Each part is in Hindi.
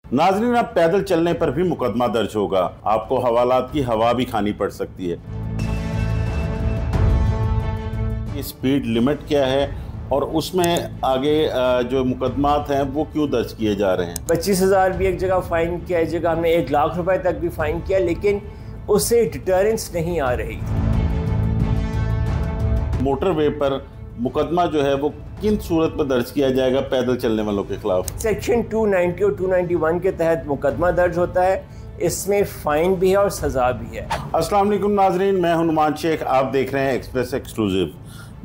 नाजरीन, अब पैदल चलने पर भी मुकदमा दर्ज होगा। आपको हवालात की हवा भी खानी पड़ सकती है। स्पीड लिमिट क्या है और उसमें आगे जो मुकदमात हैं वो क्यों दर्ज किए जा रहे हैं? 25,000 भी एक जगह फाइन किया, एक जगह हमने 1 लाख रुपए तक भी फाइन किया, लेकिन उससे डिटरेंस नहीं आ रही। मोटरवे पर मुकदमा जो है वो किन सूरत पर दर्ज किया जाएगा पैदल चलने वालों के खिलाफ? सेक्शन 290 और 291 के तहत मुकदमा दर्ज होता है। इसमें फाइन भी है और सजा भी है। अस्सलाम वालेकुम नाजरीन, मैं हूं नुमान शेख, आप देख रहे हैं एक्सप्रेस एक्सक्लूसिव।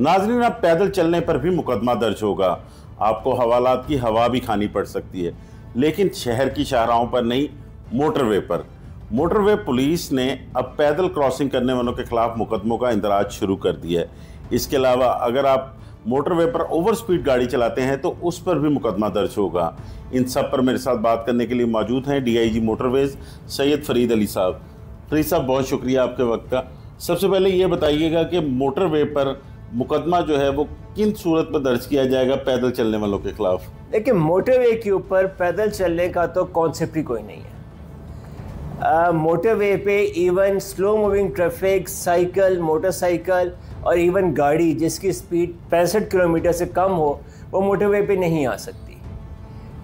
नाजरीन, अब पैदल चलने पर भी मुकदमा दर्ज होगा। आपको हवालात की हवा भी खानी पड़ सकती है, लेकिन शहर की शाहराहों पर नहीं, मोटरवे पर। मोटरवे पुलिस ने अब पैदल क्रॉसिंग करने वालों के खिलाफ मुकदमों का इंदराज शुरू कर दिया है। इसके अलावा अगर आप मोटरवे पर ओवर स्पीड गाड़ी चलाते हैं तो उस पर भी मुकदमा दर्ज होगा। इन सब पर मेरे साथ बात करने के लिए मौजूद हैं डीआईजी मोटरवेज सैयद फरीद अली साहब। फरीद साहब, बहुत शुक्रिया आपके वक्त का। सबसे पहले ये बताइएगा कि मोटरवे पर मुकदमा जो है वो किन सूरत पर दर्ज किया जाएगा पैदल चलने वालों के खिलाफ? देखिए, मोटरवे के ऊपर पैदल चलने का तो कॉन्सेप्ट ही कोई नहीं है। मोटरवे पे even slow moving traffic, cycle, motorcycle और इवन गाड़ी जिसकी स्पीड 65 किलोमीटर से कम हो, वो मोटरवे पे नहीं आ सकती।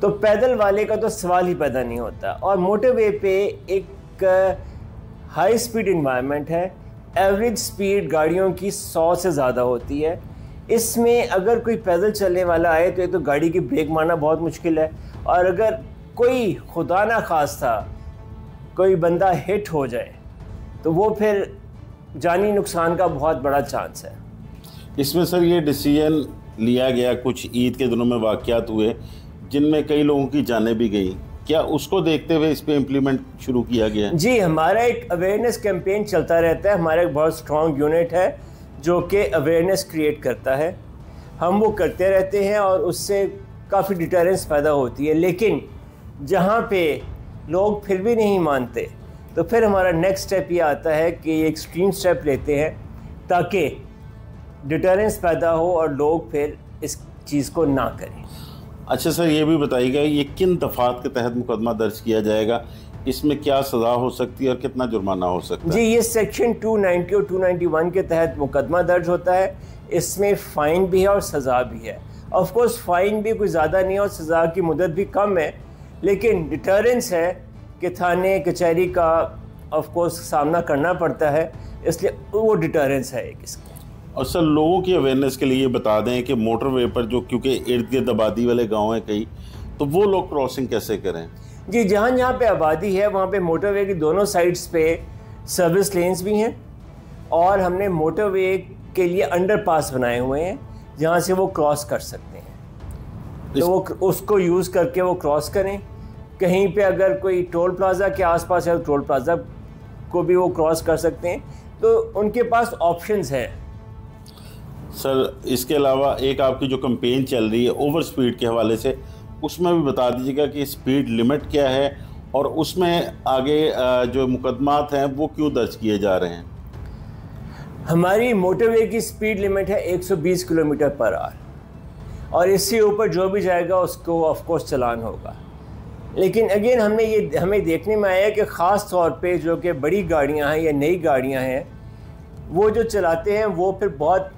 तो पैदल वाले का तो सवाल ही पैदा नहीं होता। और मोटरवे पे एक हाई स्पीड इन्वायरमेंट है। एवरेज स्पीड गाड़ियों की 100 से ज़्यादा होती है। इसमें अगर कोई पैदल चलने वाला आए तो ये तो गाड़ी की ब्रेक मारना बहुत मुश्किल है। और अगर कोई खुदा ना खास्ता कोई बंदा हिट हो जाए तो वो फिर जानी नुकसान का बहुत बड़ा चांस है। इसमें सर ये डिसीजन लिया गया, कुछ ईद के दिनों में वाक़यात हुए जिनमें कई लोगों की जानें भी गई, क्या उसको देखते हुए इस पे इम्प्लीमेंट शुरू किया गया? जी, हमारा एक अवेयरनेस कैंपेन चलता रहता है। हमारा एक बहुत स्ट्रॉन्ग यूनिट है जो कि अवेयरनेस क्रिएट करता है। हम वो करते रहते हैं और उससे काफ़ी डिटरेंस पैदा होती है। लेकिन जहाँ पे लोग फिर भी नहीं मानते तो फिर हमारा नेक्स्ट स्टेप ये आता है कि एक्सट्रीम स्टेप लेते हैं ताकि डिटरेंस पैदा हो और लोग फिर इस चीज़ को ना करें। अच्छा सर, ये भी बताइएगा ये किन दफ़ात के तहत मुकदमा दर्ज किया जाएगा, इसमें क्या सज़ा हो सकती है और कितना जुर्माना हो सकता है? जी, ये सेक्शन 290 और 291 के तहत मुकदमा दर्ज होता है। इसमें फ़ाइन भी है और सज़ा भी है। ऑफ कोर्स फ़ाइन भी कोई ज़्यादा नहीं है और सज़ा की मुद्दत भी कम है, लेकिन डिटरेंस है कि थाने कचहरी का ऑफ कोर्स सामना करना पड़ता है, इसलिए वो डिटरेंस है एक इसका। और सर, लोगों की अवेयरनेस के लिए ये बता दें कि मोटरवे पर जो क्योंकि इर्द गिर्द आबादी वाले गांव हैं कई, तो वो लोग क्रॉसिंग कैसे करें? जी, जहाँ जहाँ पे आबादी है वहाँ पे मोटरवे की दोनों साइड्स पे सर्विस लेन्स भी हैं और हमने मोटरवे के लिए अंडरपास बनाए हुए हैं जहाँ से वो क्रॉस कर सकते हैं। तो वो उसको यूज़ करके वो क्रॉस करें। कहीं पे अगर कोई टोल प्लाज़ा के आसपास है तो टोल प्लाज़ा को भी वो क्रॉस कर सकते हैं। तो उनके पास ऑप्शंस हैं। सर, इसके अलावा एक आपकी जो कैंपेन चल रही है ओवर स्पीड के हवाले से, उसमें भी बता दीजिएगा कि स्पीड लिमिट क्या है और उसमें आगे जो मुकदमात हैं वो क्यों दर्ज किए जा रहे हैं? हमारी मोटरवे की स्पीड लिमिट है 120 किलोमीटर पर आवर और इससे ऊपर जो भी जाएगा उसको ऑफ कोर्स चलान होगा। लेकिन अगेन हमें देखने में आया कि ख़ास तौर पे जो कि बड़ी गाड़ियां हैं या नई गाड़ियां हैं वो जो चलाते हैं वो फिर बहुत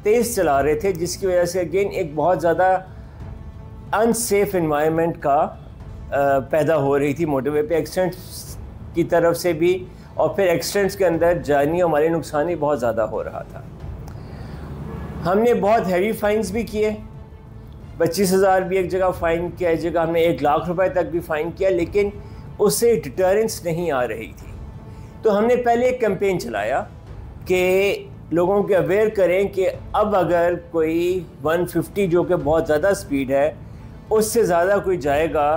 तेज़ चला रहे थे, जिसकी वजह से अगेन एक बहुत ज़्यादा अनसेफ इन्वायरमेंट का पैदा हो रही थी मोटरवे पे, एक्सीडेंट्स की तरफ से भी और फिर एक्सीडेंट्स के अंदर जानी और माली नुकसान ही बहुत ज़्यादा हो रहा था। हमने बहुत हैवी फाइन्स भी किए। 25,000 भी एक जगह फ़ाइन किया, एक जगह हमने 1 लाख रुपए तक भी फ़ाइन किया, लेकिन उससे डिटरेंस नहीं आ रही थी। तो हमने पहले एक कैंपेन चलाया कि लोगों को अवेयर करें कि अब अगर कोई 150 जो कि बहुत ज़्यादा स्पीड है उससे ज़्यादा कोई जाएगा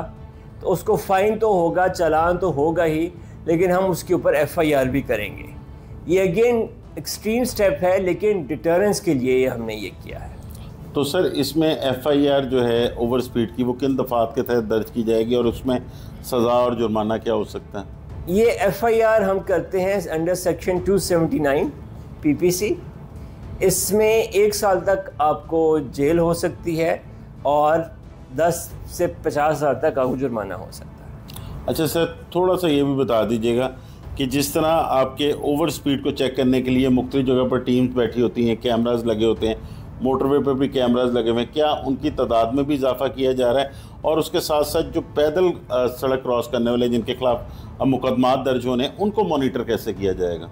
तो उसको फ़ाइन तो होगा, चालान तो होगा ही, लेकिन हम उसके ऊपर FIR भी करेंगे। ये अगेन एक्सट्रीम स्टेप है, लेकिन डिटरेंस के लिए हमने ये किया है। तो सर, इसमें FIR जो है ओवर स्पीड की वो किन दफ़ात के तहत दर्ज की जाएगी और उसमें सज़ा और जुर्माना क्या हो सकता है? ये FIR हम करते हैं अंडर सेक्शन 279 PPC। इसमें 1 साल तक आपको जेल हो सकती है और 10 से 50 हज़ार तक आपको जुर्माना हो सकता है। अच्छा सर, थोड़ा सा ये भी बता दीजिएगा कि जिस तरह आपके ओवर स्पीड को चेक करने के लिए मुख्तलिफ जगह पर टीम्स बैठी होती हैं, कैमराज लगे होते हैं, मोटरवे पर भी कैमराज लगे हुए हैं, क्या उनकी तादाद में भी इजाफा किया जा रहा है? और उसके साथ साथ जो पैदल सड़क क्रॉस करने वाले जिनके खिलाफ मुकदमा दर्ज होने, उनको मॉनिटर कैसे किया जाएगा?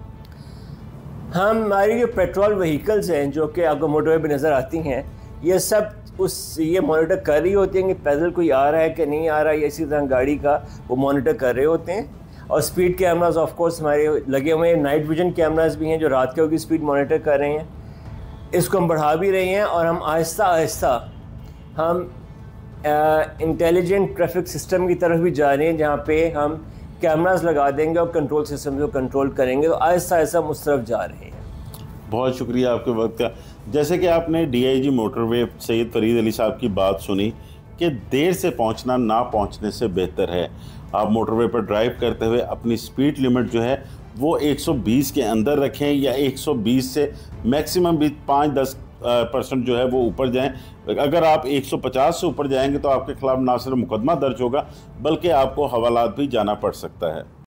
हमारी जो पेट्रोल व्हीकल्स हैं जो कि आपको मोटरवे पर नज़र आती हैं, ये सब ये मॉनिटर कर रही होती हैं कि पैदल कोई आ रहा है कि नहीं आ रहा है, इसी तरह गाड़ी का वो मॉनिटर कर रहे होते हैं। और स्पीड कैमराज ऑफ कोर्स हमारे लगे हुए हैं, नाइट विजन कैमराज भी हैं जो रात के की स्पीड मॉनिटर कर रहे हैं। इसको हम बढ़ा भी रहे हैं और हम आहिस्ता आहिस्ता हम इंटेलिजेंट ट्रैफिक सिस्टम की तरफ भी जा रहे हैं, जहाँ पे हम कैमराज लगा देंगे और कंट्रोल सिस्टम को कंट्रोल करेंगे। तो आहिस्ता आहिस्ता हम उस तरफ जा रहे हैं। बहुत शुक्रिया आपके वक्त का। जैसे कि आपने डीआईजी मोटरवे सैयद फरीद अली साहब की बात सुनी कि देर से पहुंचना ना पहुंचने से बेहतर है। आप मोटरवे पर ड्राइव करते हुए अपनी स्पीड लिमिट जो है वो 120 के अंदर रखें, या 120 से मैक्सिमम भी 5-10% जो है वो ऊपर जाएं। अगर आप 150 से ऊपर जाएंगे तो आपके खिलाफ ना सिर्फ मुकदमा दर्ज होगा बल्कि आपको हवालात भी जाना पड़ सकता है।